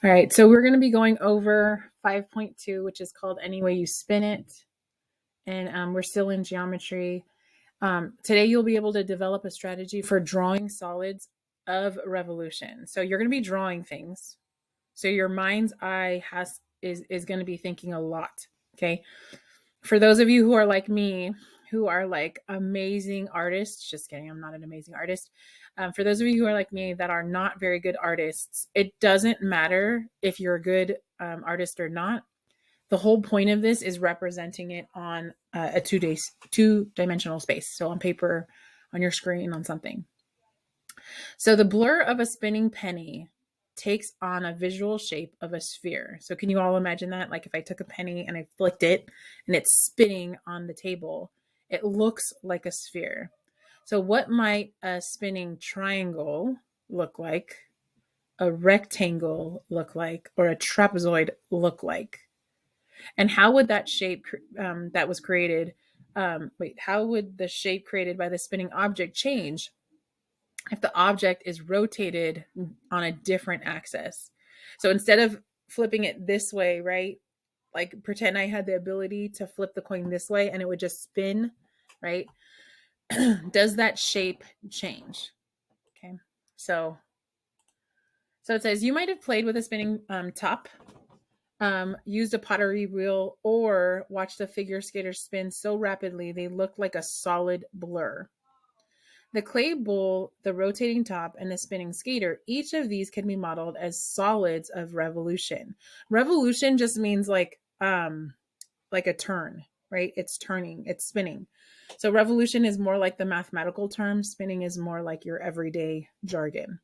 All right, so we're going to be going over 5.2, which is called Any Way You Spin It. And we're still in geometry. Today, you'll be able to develop a strategy for drawing solids of revolution. So you're going to be drawing things. So your mind's eye is going to be thinking a lot. Okay. For those of you who are like me, who are like amazing artists, just kidding, I'm not an amazing artist. For those of you who are like me that are not very good artists, it doesn't matter if you're a good artist or not. The whole point of this is representing it on a two-dimensional space. So on paper, on your screen, on something. So the blur of a spinning penny takes on a visual shape of a sphere. So can you all imagine that? Like if I took a penny and I flicked it and it's spinning on the table, it looks like a sphere. So what might a spinning triangle look like? A rectangle look like? Or a trapezoid look like? And how would that shape that was created, how would the shape created by the spinning object change if the object is rotated on a different axis? So instead of flipping it this way, right? Like pretend I had the ability to flip the coin this way and it would just spin, right? Does that shape change? Okay. So it says you might have played with a spinning top, used a pottery wheel, or watched a figure skater spin so rapidly they look like a solid blur. The clay bowl, the rotating top, and the spinning skater, each of these can be modeled as solids of revolution. Revolution just means like a turn, right? It's turning, it's spinning. So revolution is more like the mathematical term, spinning is more like your everyday jargon.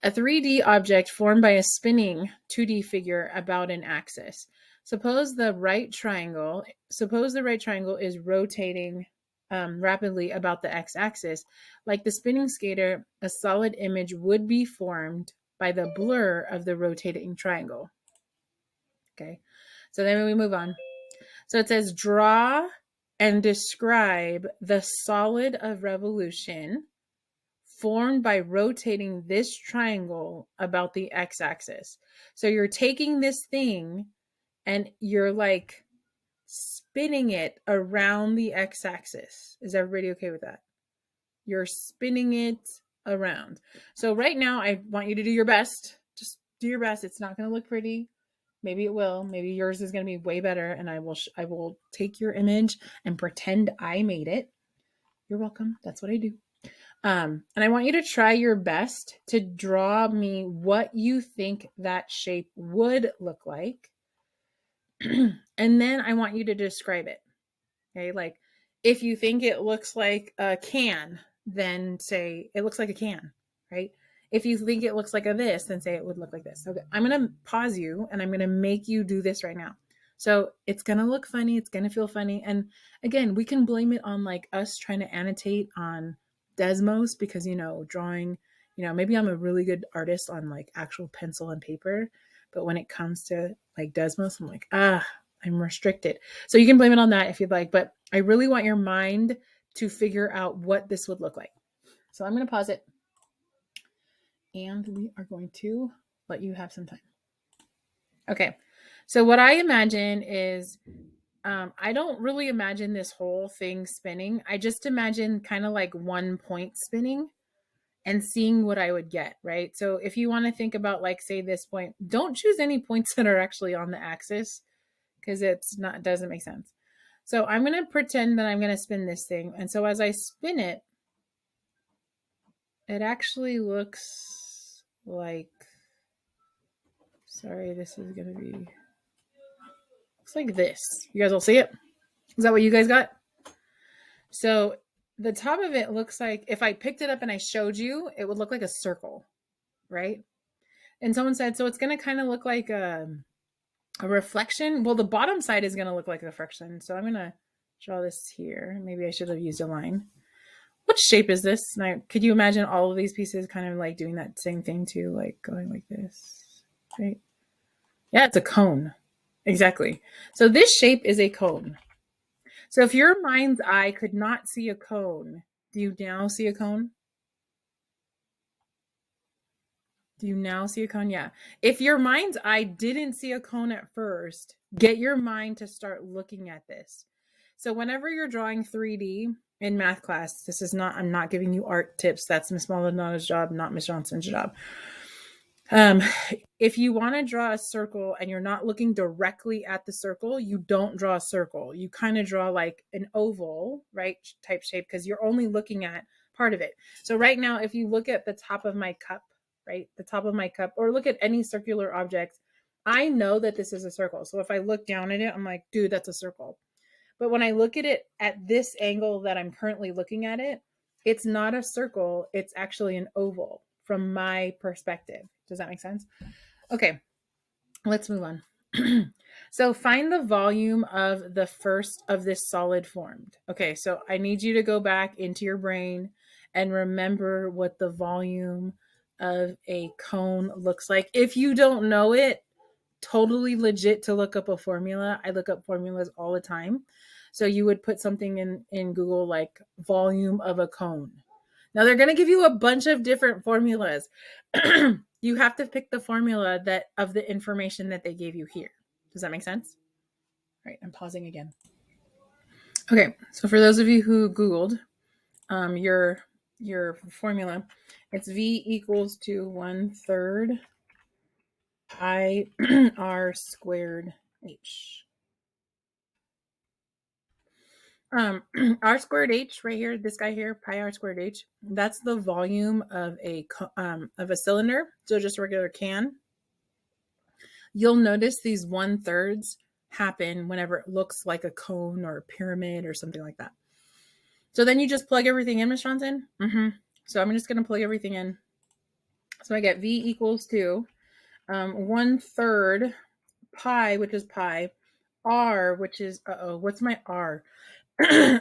A 3D object formed by a spinning 2D figure about an axis. Suppose the right triangle is rotating rapidly about the x-axis. Like the spinning skater, a solid image would be formed by the blur of the rotating triangle. Okay, so then we move on. So it says draw and describe the solid of revolution formed by rotating this triangle about the x-axis. So you're taking this thing and you're like spinning it around the x-axis. Is everybody okay with that? You're spinning it around. So right now I want you to do your best. Just do your best. It's not going to look pretty. Maybe it will. Maybe yours is going to be way better and I will take your image and pretend I made it. You're welcome. That's what I do. And I want you to try your best to draw me what you think that shape would look like. And then I want you to describe it. Okay. Like if you think it looks like a can, then say it looks like a can, right? If you think it looks like a this, then say it would look like this. Okay. I'm going to pause you and I'm going to make you do this right now. So it's going to look funny. It's going to feel funny. And again, we can blame it on like us trying to annotate on Desmos because, drawing, maybe I'm a really good artist on like actual pencil and paper. But when it comes to like Desmos, I'm like, I'm restricted. So you can blame it on that if you'd like. But I really want your mind to figure out what this would look like. So I'm going to pause it. And we are going to let you have some time. Okay. So what I imagine is I don't really imagine this whole thing spinning. I just imagine kind of like one point spinning and seeing what I would get, right? So if you want to think about like, say this point, don't choose any points that are actually on the axis because it doesn't make sense. So I'm going to pretend that I'm going to spin this thing. And so as I spin it, it actually looks like, sorry, this is going to be, looks like this. You guys will see it? Is that what you guys got? So the top of it looks like, if I picked it up and I showed you, it would look like a circle, right? And someone said, so it's going to kind of look like a reflection. Well, the bottom side is going to look like a reflection. So I'm going to draw this here. Maybe I should have used a line. What shape is this? Now, could you imagine all of these pieces kind of like doing that same thing too, like going like this, right? Yeah, it's a cone. Exactly. So this shape is a cone. So if your mind's eye could not see a cone, do you now see a cone? Do you now see a cone? Yeah. If your mind's eye didn't see a cone at first, get your mind to start looking at this. So whenever you're drawing 3D in math class, this is not, I'm not giving you art tips. That's Miss Maldonado's job, not Miss Johnson's job. Um, if you want to draw a circle and you're not looking directly at the circle, you don't draw a circle. You kind of draw like an oval, right, type shape, because you're only looking at part of it. So right now, if you look at the top of my cup, right, the top of my cup, or look at any circular object, I know that this is a circle. So if I look down at it, I'm like, dude, that's a circle. But when I look at it at this angle that I'm currently looking at it, it's not a circle. It's actually an oval from my perspective. Does that make sense? Okay, let's move on. So find the volume of the first of this solid formed. Okay, so I need you to go back into your brain and remember what the volume of a cone looks like. If you don't know it, totally legit to look up a formula. I look up formulas all the time. So you would put something in Google like volume of a cone. Now they're going to give you a bunch of different formulas. You have to pick the formula that of the information that they gave you here. Does that make sense? All right, I'm pausing again. Okay, so for those of you who Googled your formula, it's V equals to 1/3 pi r squared h. R squared h right here, this guy here, pi r squared h, that's the volume of a cylinder, so just a regular can. You'll notice these 1/3 happen whenever it looks like a cone or a pyramid or something like that. So then you just plug everything in, Ms. Johnson. So I'm just going to plug everything in. So I get V equals to 1/3 pi, which is pi, r, which is, what's my r?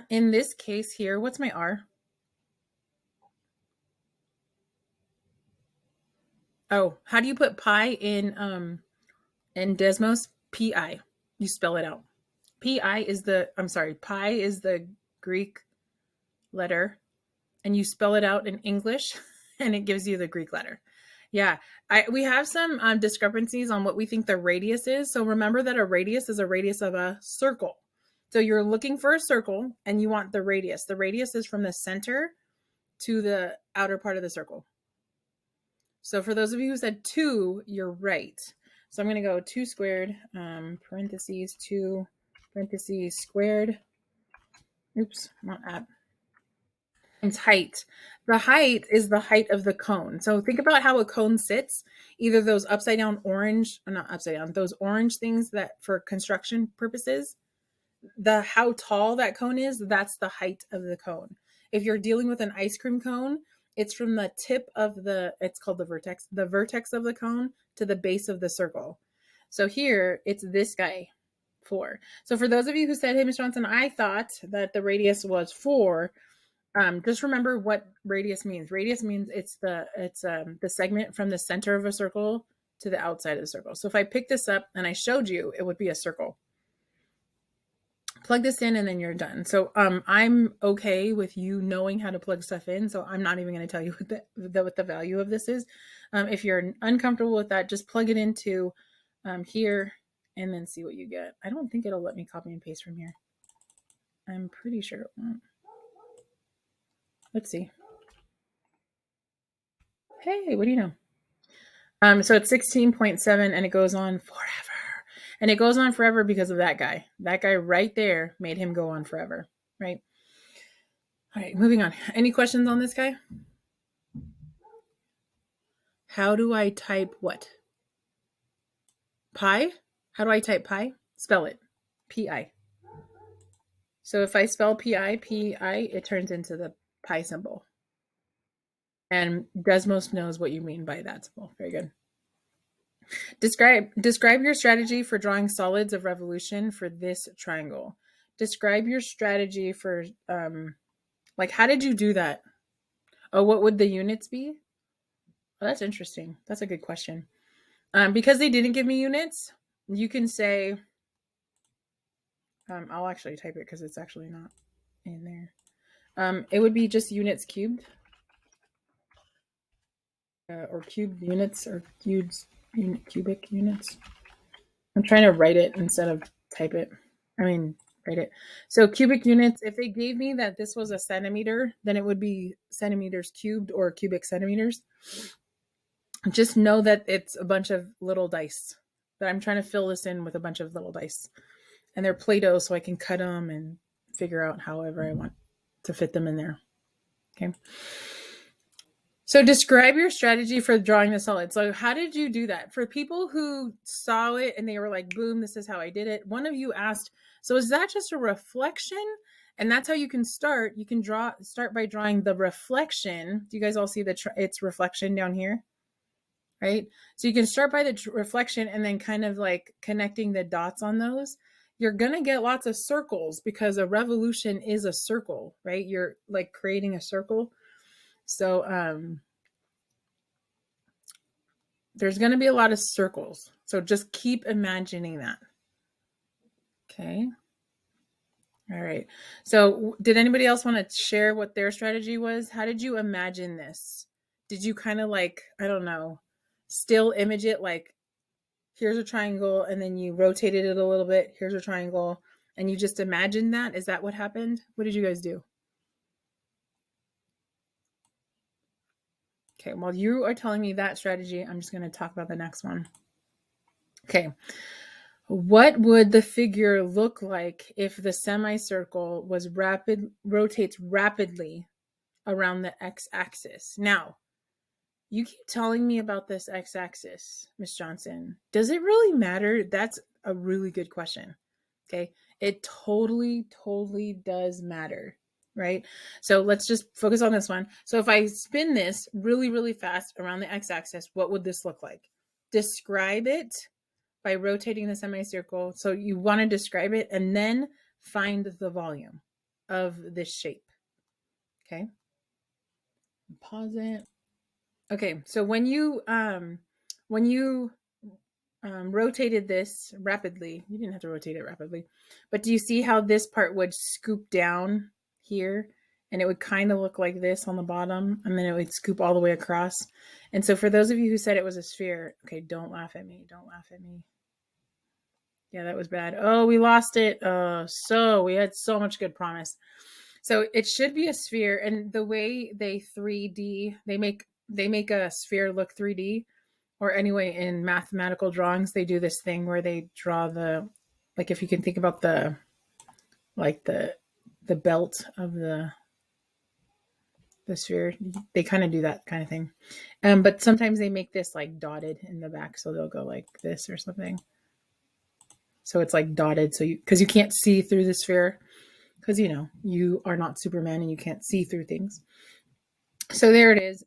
In this case here, what's my r? Oh, how do you put pi in Desmos? Pi. You spell it out. Pi is pi is the Greek letter, and you spell it out in English, and it gives you the Greek letter. Yeah, we have some discrepancies on what we think the radius is. So remember that a radius is a radius of a circle. So you're looking for a circle, and you want the radius. The radius is from the center to the outer part of the circle. So for those of you who said 2, you're right. So I'm going to go 2 squared, parentheses 2, parentheses squared. Oops, not at. Times height. The height is the height of the cone. So think about how a cone sits. Either those upside down orange, or not upside down, those orange things that for construction purposes, how tall that cone is, that's the height of the cone. If you're dealing with an ice cream cone, it's from the tip of it's called the vertex of the cone to the base of the circle. So here it's this guy, 4. So for those of you who said, hey, Ms. Johnson, I thought that the radius was 4, just remember what radius means. Radius means it's the segment from the center of a circle to the outside of the circle. So if I pick this up and I showed you, it would be a circle. Plug this in and then you're done. So I'm okay with you knowing how to plug stuff in. So I'm not even going to tell you what the value of this is. If you're uncomfortable with that, just plug it into here and then see what you get. I don't think it'll let me copy and paste from here. I'm pretty sure it won't. Let's see. Hey, what do you know? So it's 16.7 and it goes on forever. And it goes on forever because of that guy. That guy right there made him go on forever, right? All right, moving on. Any questions on this guy? How do I type what? Pi? How do I type pi? Spell it. P-I. So if I spell P-I, P-I, it turns into the pi symbol. And Desmos knows what you mean by that symbol. Very good. Describe your strategy for drawing solids of revolution for this triangle. Describe your strategy for, how did you do that? Oh, what would the units be? Oh, that's interesting. That's a good question. Because they didn't give me units, you can say, I'll actually type it because it's actually not in there. It would be just units cubed. or cubed units or cubic units. I'm trying to write it instead of type it. Write it. So cubic units, if they gave me that this was a centimeter, then it would be centimeters cubed or cubic centimeters. Just know that it's a bunch of little dice. But I'm trying to fill this in with a bunch of little dice. And they're Play-Doh, so I can cut them and figure out however I want to fit them in there. Okay. So describe your strategy for drawing the solid. So how did you do that? For people who saw it and they were like, boom, this is how I did it. One of you asked, so is that just a reflection? And that's how you can start. You can start by drawing the reflection. Do you guys all see its reflection down here? Right? So you can start by the reflection and then kind of like connecting the dots on those. You're going to get lots of circles because a revolution is a circle, right? You're like creating a circle. So there's going to be a lot of circles. So just keep imagining that. Okay. All right. So did anybody else want to share what their strategy was? How did you imagine this? Did you kind of like, I don't know, still image it like, here's a triangle and then you rotated it a little bit. Here's a triangle and you just imagined that? Is that what happened? What did you guys do? Okay, while you are telling me that strategy, I'm just going to talk about the next one. Okay. What would the figure look like if the semicircle rotates rapidly around the x-axis? Now, you keep telling me about this x-axis, Miss Johnson. Does it really matter? That's a really good question. Okay. It totally does matter, right? So let's just focus on this one. So if I spin this really, really fast around the x-axis, what would this look like? Describe it by rotating the semicircle. So you want to describe it and then find the volume of this shape. Okay. Composite. Okay. So when you rotated this rapidly, you didn't have to rotate it rapidly, but do you see how this part would scoop down here and it would kind of look like this on the bottom and then it would scoop all the way across? And so for those of you who said it was a sphere, okay, don't laugh at me. Don't laugh at me. Yeah, that was bad. Oh, we lost it. So we had so much good promise. So it should be a sphere. And the way they 3D, they make a sphere look 3D, or anyway, in mathematical drawings, they do this thing where they draw the, like if you can think about the belt of the sphere, they kind of do that kind of thing. But sometimes they make this like dotted in the back. So they'll go like this or something. So it's like dotted. So because you can't see through the sphere, because you are not Superman and you can't see through things. So there it is.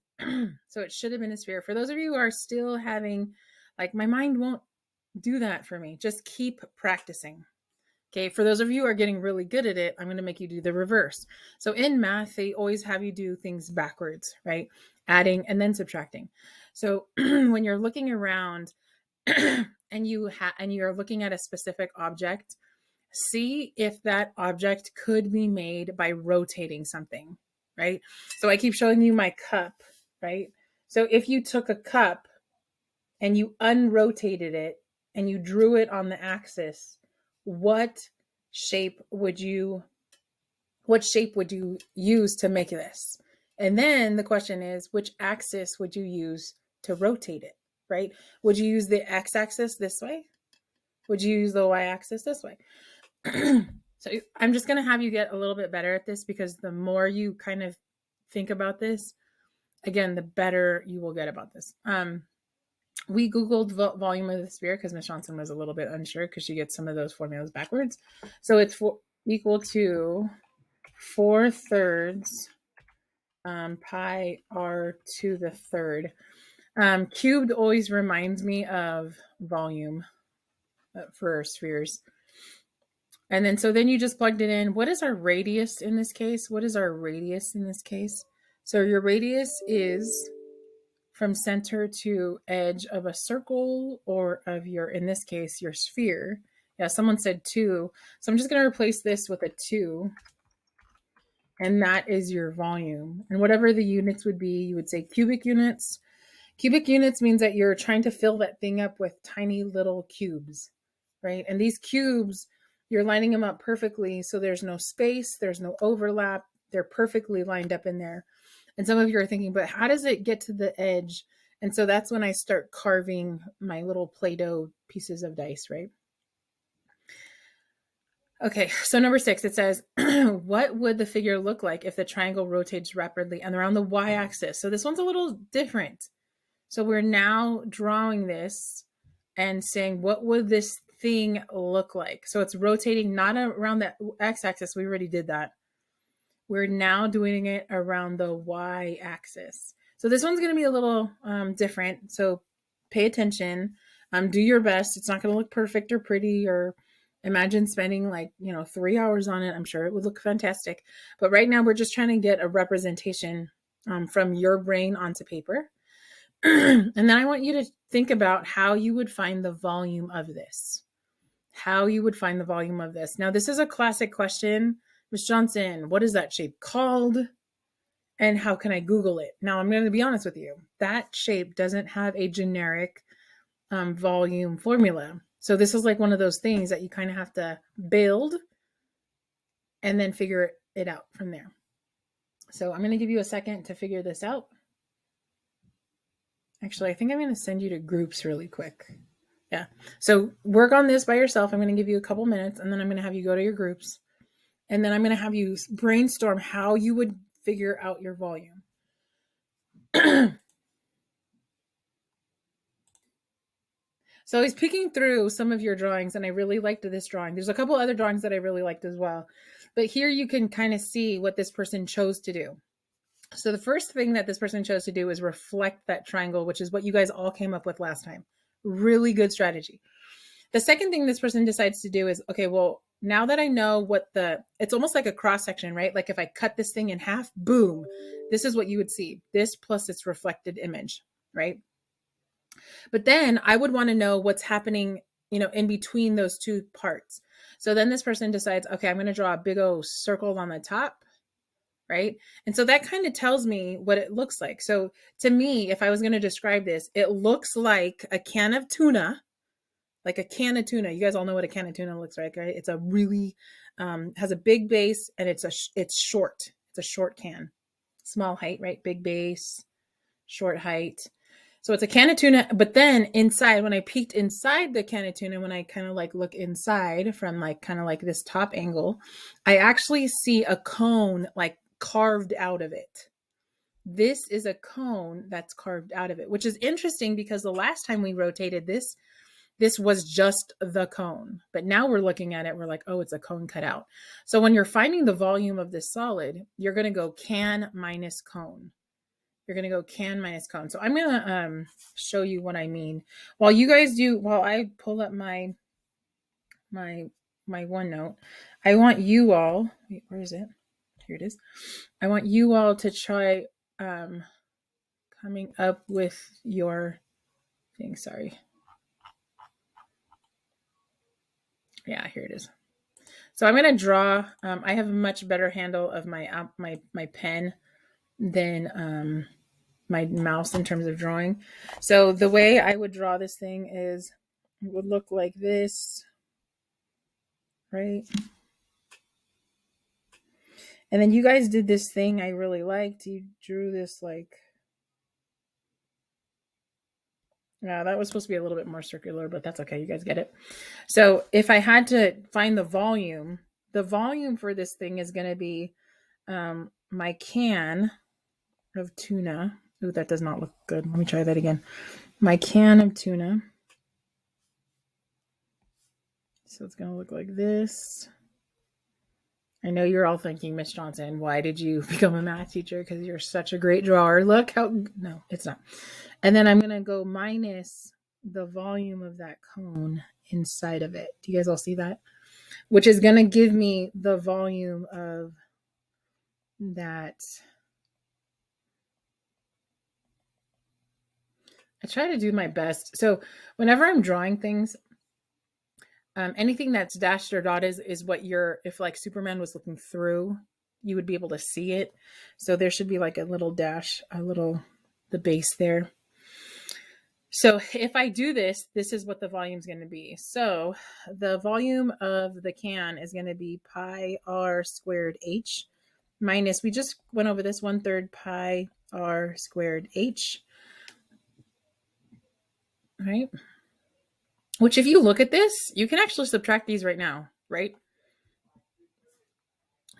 So it should have been a sphere. For those of you who are still having, like, my mind won't do that for me, just keep practicing. Okay. For those of you who are getting really good at it, I'm going to make you do the reverse. So in math, they always have you do things backwards, right? Adding and then subtracting. So when you're looking around and you're looking at a specific object, see if that object could be made by rotating something, right? So I keep showing you my cup, right? So if you took a cup and you unrotated it and you drew it on the axis, what shape would you use to make this? And then the question is, which axis would you use to rotate it, right? Would you use the x-axis this way? Would you use the y-axis this way? So I'm just going to have you get a little bit better at this, because the more you kind of think about this, again, the better you will get about this. We Googled volume of the sphere because Ms. Johnson was a little bit unsure because she gets some of those formulas backwards. So it's equal to 4/3 pi r to the third. Cubed always reminds me of volume for spheres. And then, so then you just plugged it in. What is our radius in this case? So your radius is from center to edge of a circle, or of your, in this case, your sphere. Yeah, someone said 2. So I'm just going to replace this with a 2. And that is your volume. And whatever the units would be, you would say cubic units. Cubic units means that you're trying to fill that thing up with tiny little cubes, right? And these cubes, you're lining them up perfectly. So there's no space, there's no overlap. They're perfectly lined up in there. And some of you are thinking, but how does it get to the edge? And so that's when I start carving my little Play-Doh pieces of dice, right? Okay, so number 6, it says, what would the figure look like if the triangle rotates rapidly and around the y-axis? So this one's a little different. So we're now drawing this and saying, what would this thing look like? So it's rotating not around the x-axis. We already did that. We're now doing it around the y-axis. So this one's going to be a little different. So pay attention. Do your best. It's not going to look perfect or pretty, or imagine spending 3 hours on it. I'm sure it would look fantastic. But right now we're just trying to get a representation from your brain onto paper. And then I want you to think about how you would find the volume of this. How you would find the volume of this. Now, this is a classic question. Ms. Johnson, what is that shape called? And how can I Google it? Now, I'm going to be honest with you. That shape doesn't have a generic volume formula. So this is like one of those things that you kind of have to build and then figure it out from there. So I'm going to give you a second to figure this out. Actually, I think I'm going to send you to groups really quick. Yeah. So work on this by yourself. I'm going to give you a couple minutes, and then I'm going to have you go to your groups. And then I'm going to have you brainstorm how you would figure out your volume. So I was picking through some of your drawings, and I really liked this drawing. There's a couple other drawings that I really liked as well. But here you can kind of see what this person chose to do. So the first thing that this person chose to do is reflect that triangle, which is what you guys all came up with last time. Really good strategy. The second thing this person decides to do is, okay, well, now that I know it's almost like a cross section, right? Like if I cut this thing in half, boom, this is what you would see. This plus its reflected image, right? But then I would want to know what's happening, in between those two parts. So then this person decides, okay, I'm going to draw a big old circle on the top, right? And so that kind of tells me what it looks like. So to me, if I was going to describe this, it looks like a can of tuna. Like a can of tuna. You guys all know what a can of tuna looks like, right? It's a really, has a big base, and it's short. It's a short can. Small height, right? Big base, short height. So it's a can of tuna, but then inside, when I peeked inside the can of tuna, when I kind of look inside from kind of this top angle, I actually see a cone carved out of it. This is a cone that's carved out of it, which is interesting because the last time we rotated this was just the cone. But now we're looking at it, we're like, oh, it's a cone cut out. So when you're finding the volume of this solid, you're going to go can minus cone. You're going to go can minus cone. So I'm going to show you what I mean. While I pull up my OneNote, I want you all, wait, where is it? Here it is. I want you all to try coming up with your thing. Sorry. Yeah, here it is. So I'm going to draw. I have a much better handle of my pen than my mouse in terms of drawing. So the way I would draw this thing is, it would look like this, right? And then you guys did this thing I really liked. You drew this yeah, that was supposed to be a little bit more circular, but that's okay. You guys get it. So if I had to find the volume for this thing is going to be my can of tuna. Ooh, that does not look good. Let me try that again. My can of tuna. So it's going to look like this. I know you're all thinking, Miss Johnson, why did you become a math teacher? Because you're such a great drawer. Look how, no, it's not. And then I'm going to go minus the volume of that cone inside of it. Do you guys all see that? Which is going to give me the volume of that. I try to do my best. So whenever I'm drawing things, anything that's dashed or dotted is what if Superman was looking through, you would be able to see it. So there should be a little dash, the base there. So if I do this, this is what the volume is going to be. So the volume of the can is going to be pi r squared h minus, we just went over this, 1/3 pi r squared h, right? Which if you look at this, you can actually subtract these right now, right?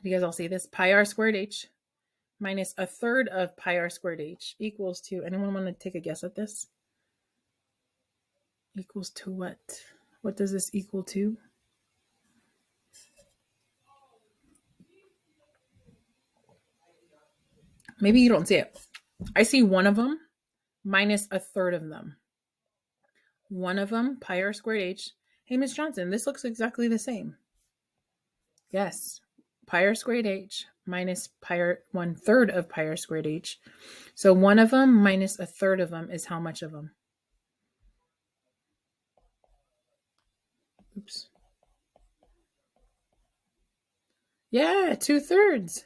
You guys all see this? Pi r squared h minus 1/3 of pi r squared h equals to, anyone want to take a guess at this? Equals to what? What does this equal to? Maybe you don't see it. I see one of them minus 1/3 of them. One of them, pi r squared h. Hey, Miss Johnson, this looks exactly the same. Yes, pi r squared h minus pi r, 1/3 of pi r squared h. So one of them minus 1/3 of them is how much of them? Oops. Yeah, 2/3.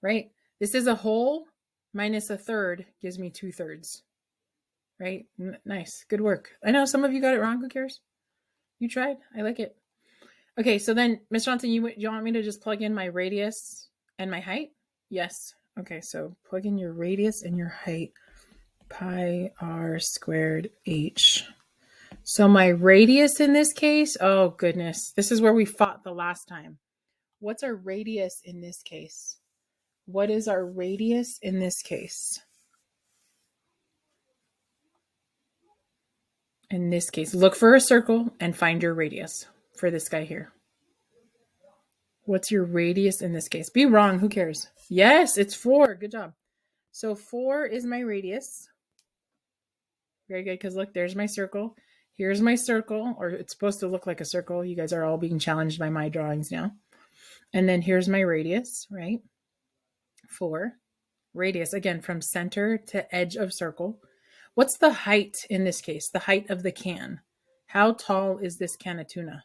Right? This is a whole minus 1/3 gives me 2/3. Right? Nice. Good work. I know some of you got it wrong. Who cares? You tried. I like it. Okay, so then, Miss Johnson, you want me to just plug in my radius and my height? Yes. Okay, so plug in your radius and your height. Pi r squared h. So my radius in this case, oh goodness, this is where we fought the last time. What's our radius in this case? What is our radius in this case? In this case, look for a circle and find your radius for this guy here. What's your radius in this case? Be wrong, who cares? Yes, it's 4. Good job. So 4 is my radius. Very good, because look, there's my circle. Here's my circle, or it's supposed to look like a circle. You guys are all being challenged by my drawings now. And then here's my radius, right? 4. Radius, again, from center to edge of circle. What's the height in this case? The height of the can. How tall is this can of tuna?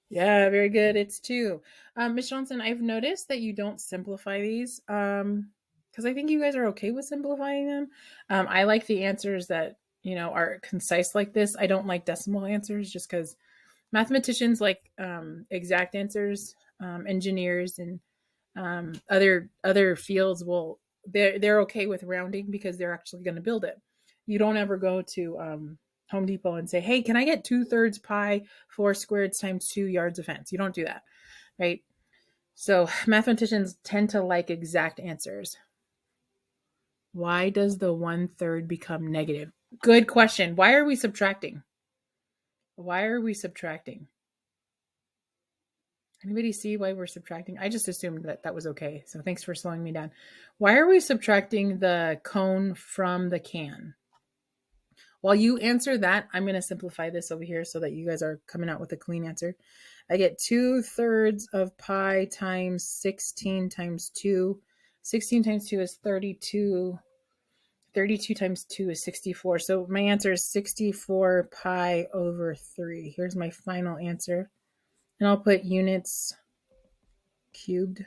Yeah, very good. It's 2. Ms. Johnson, I've noticed that you don't simplify these because I think you guys are okay with simplifying them. I like the answers that, are concise like this. I don't like decimal answers just because mathematicians like exact answers. Engineers and other fields they're okay with rounding because they're actually going to build it. You don't ever go to Home Depot and say, hey, can I get 2/3 pi 4 squared times 2 yards of fence? You don't do that, right? So mathematicians tend to like exact answers. Why does the 1/3 become negative? Good question. Why are we subtracting? Why are we subtracting? Anybody see why we're subtracting? I just assumed that was okay. So thanks for slowing me down. Why are we subtracting the cone from the can? While you answer that, I'm going to simplify this over here so that you guys are coming out with a clean answer. I get 2/3 of pi times 16 times 2. 16 times 2 is 32. 32 times 2 is 64. So my answer is 64 pi over 3. Here's my final answer. And I'll put units cubed.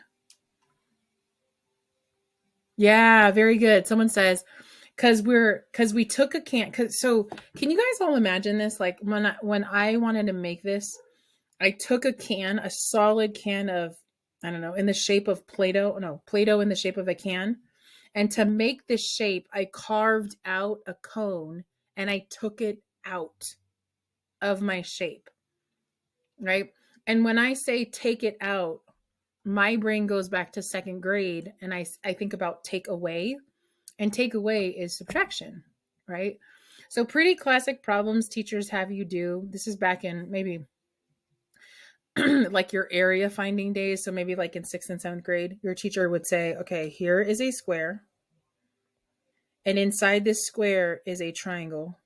Yeah, very good. Someone says, because we took a can. So can you guys all imagine this? Like when I wanted to make this, I took a can, a solid can of, I don't know, in the shape of Play-Doh. No, Play-Doh in the shape of a can. And to make this shape, I carved out a cone and I took it out of my shape. Right. And when I say take it out, my brain goes back to second grade and I think about take away. And take away is subtraction, right? So pretty classic problems teachers have you do. This is back in maybe like your area finding days. So maybe like in 6th and 7th grade, your teacher would say, okay, here is a square. And inside this square is a triangle.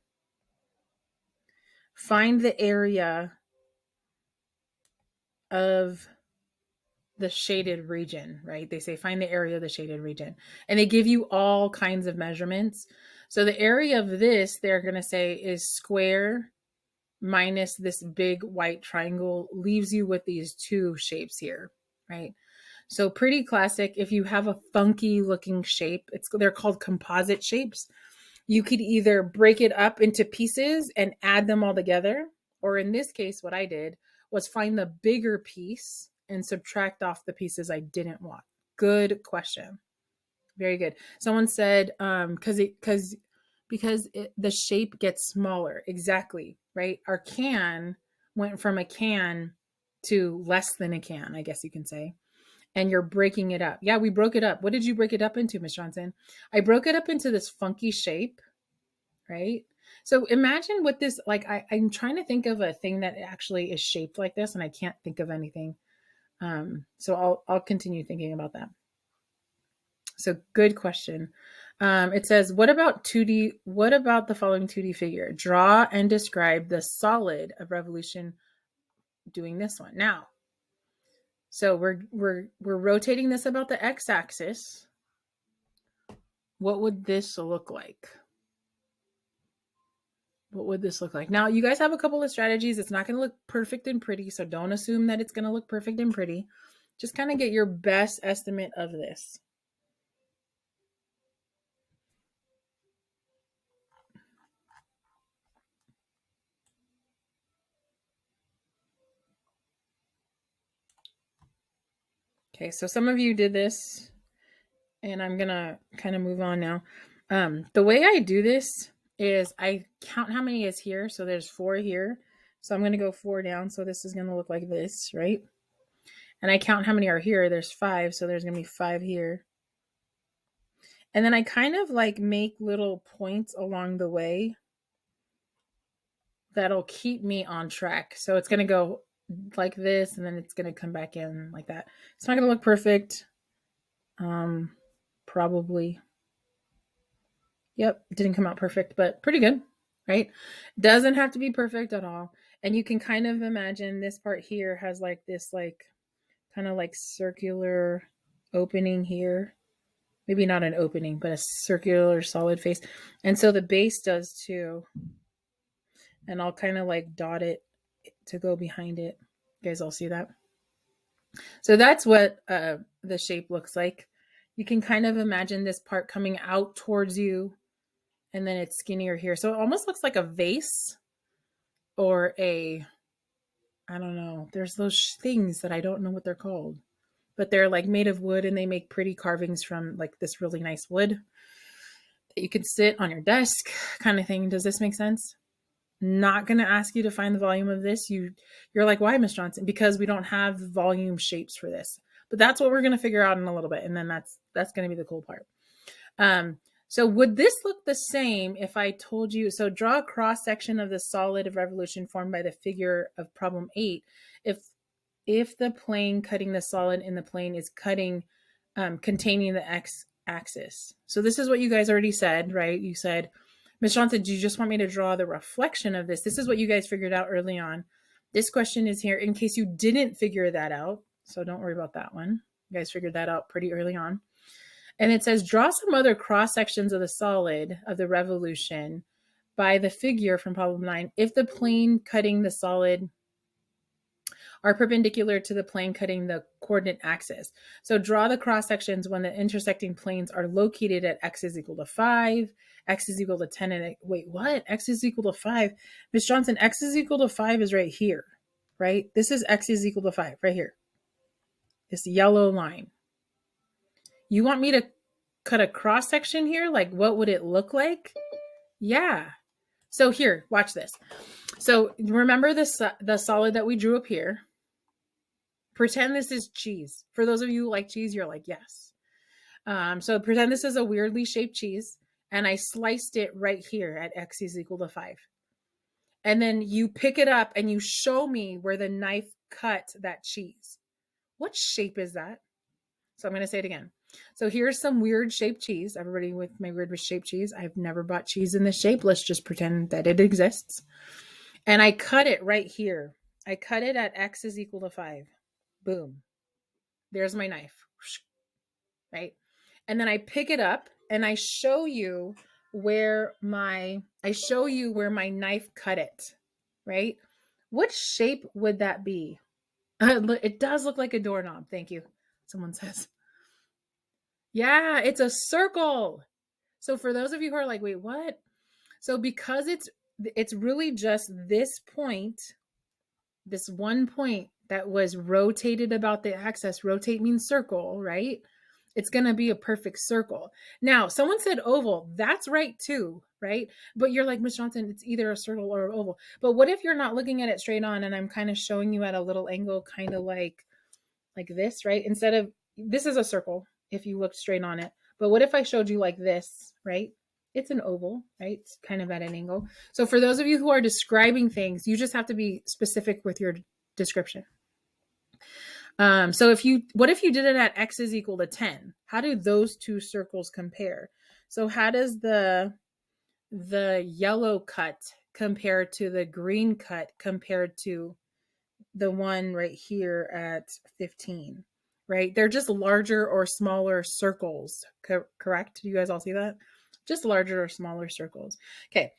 Find the area of the shaded region, right? They say find the area of the shaded region. And they give you all kinds of measurements. So the area of this, they're going to say is square minus this big white triangle, leaves you with these 2 shapes here, right? So pretty classic. If you have a funky looking shape, they're called composite shapes. You could either break it up into pieces and add them all together, or in this case, what I did was find the bigger piece and subtract off the pieces I didn't want. Good question. Very good. Someone said, the shape gets smaller. Exactly. Right. Our can went from a can to less than a can, I guess you can say. And you're breaking it up. Yeah, we broke it up. What did you break it up into, Miss Johnson? I broke it up into this funky shape, right? So imagine what this, like, I'm trying to think of a thing that actually is shaped like this, and I can't think of anything. So I'll continue thinking about that. So good question. It says, what about 2D? What about the following 2D figure? Draw and describe the solid of revolution doing this one. Now, so we're rotating this about the x-axis. What would this look like? What would this look like? Now, you guys have a couple of strategies. It's not going to look perfect and pretty, so don't assume that it's going to look perfect and pretty. Just kind of get your best estimate of this. Okay, so some of you did this, and I'm going to kind of move on now. The way I do this is I count how many is here. So there's 4 here. So I'm going to go 4 down. So this is going to look like this, right? And I count how many are here. There's 5. So there's going to be 5 here. And then I kind of like make little points along the way that'll keep me on track. So it's going to go like this, and then it's going to come back in like that. It's not going to look perfect. Probably. Yep, didn't come out perfect, but pretty good, right? Doesn't have to be perfect at all. And you can kind of imagine this part here has like this like kind of like circular opening here. Maybe not an opening, but a circular solid face. And so the base does too. And I'll kind of like dot it to go behind it. You guys all see that? So that's what the shape looks like. You can kind of imagine this part coming out towards you, and then it's skinnier here. So it almost looks like a vase or I don't know. There's those things that I don't know what they're called, but they're like made of wood, and they make pretty carvings from like this really nice wood that you can sit on your desk kind of thing. Does this make sense? Not going to ask you to find the volume of this. You're like, why, Miss Johnson? Because we don't have volume shapes for this. But that's what we're going to figure out in a little bit. And then that's going to be the cool part. So would this look the same if I told you, so draw a cross section of the solid of revolution formed by the figure of problem 8. If the plane cutting the solid in the plane is cutting, containing the x-axis. So this is what you guys already said, right? You said, Ms. Johnson, do you just want me to draw the reflection of this? This is what you guys figured out early on. This question is here in case you didn't figure that out. So don't worry about that one. You guys figured that out pretty early on. And it says, draw some other cross sections of the solid of the revolution by the figure from problem 9. If the plane cutting the solid are perpendicular to the plane cutting the coordinate axis. So draw the cross sections when the intersecting planes are located at x is equal to 5, x is equal to 10, and wait, what? X is equal to 5. Miss Johnson, x is equal to 5 is right here, right? This is x is equal to 5 right here. This yellow line. You want me to cut a cross section here? Like, what would it look like? Yeah. So here, watch this. So remember this, the solid that we drew up here. Pretend this is cheese. For those of you who like cheese, you're like, yes. So pretend this is a weirdly shaped cheese, and I sliced it right here at x is equal to 5. And then you pick it up and you show me where the knife cut that cheese. What shape is that? So I'm going to say it again. So here's some weird shaped cheese. Everybody with my weird shaped cheese. I've never bought cheese in this shape. Let's just pretend that it exists. And I cut it right here. I cut it at x is equal to 5. Boom. There's my knife. Right? And then I pick it up and I show you where my knife cut it. Right? What shape would that be? It does look like a doorknob. Thank you. Someone says. Yeah, it's a circle. So for those of you who are like, wait, what? So because it's really just this point, this one point that was rotated about the axis. Rotate means circle, right? It's going to be a perfect circle. Now, someone said oval. That's right too, right? But you're like, Ms. Johnson, it's either a circle or an oval. But what if you're not looking at it straight on and I'm kind of showing you at a little angle, kind of like this, right? Instead of, this is a circle if you look straight on it. But what if I showed you like this, right? It's an oval, right? It's kind of at an angle. So for those of you who are describing things, you just have to be specific with your description. So what if you did it at x is equal to 10? How do those two circles compare? So how does the yellow cut compare to the green cut compared to the one right here at 15, right? They're just larger or smaller circles, correct? Do you guys all see that? Just larger or smaller circles. Okay,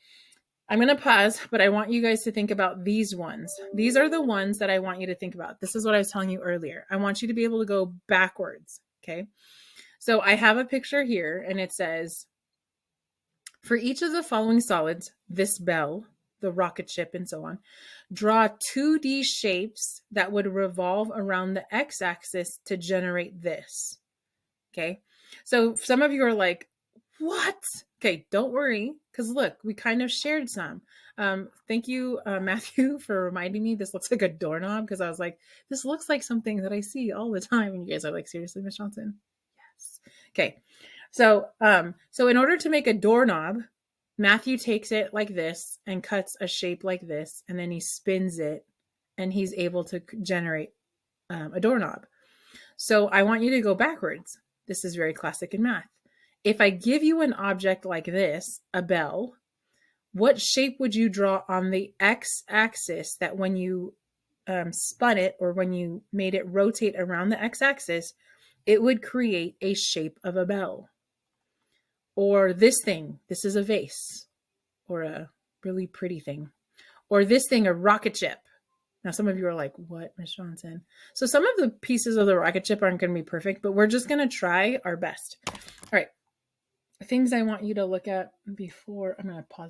I'm going to pause, but I want you guys to think about these ones. These are the ones that I want you to think about. This is what I was telling you earlier. I want you to be able to go backwards, okay? So I have a picture here, and it says, for each of the following solids, this bell, the rocket ship, and so on, draw 2D shapes that would revolve around the x-axis to generate this. Okay, so some of you are like, what? Okay, don't worry, because look, we kind of shared some. Thank you, Matthew, for reminding me this looks like a doorknob, because I was like, this looks like something that I see all the time. And you guys are like, seriously, Ms. Johnson? Yes. Okay, so in order to make a doorknob, Matthew takes it like this and cuts a shape like this, and then he spins it, and he's able to generate a doorknob. So I want you to go backwards. This is very classic in math. If I give you an object like this, a bell, what shape would you draw on the x-axis that when you spun it, or when you made it rotate around the x-axis, it would create a shape of a bell? Or this thing, this is a vase, or a really pretty thing. Or this thing, a rocket ship. Now, some of you are like, what, Ms. Johnson? So some of the pieces of the rocket ship aren't going to be perfect, but we're just going to try our best. All right. Things I want you to look at before, I'm going to pause.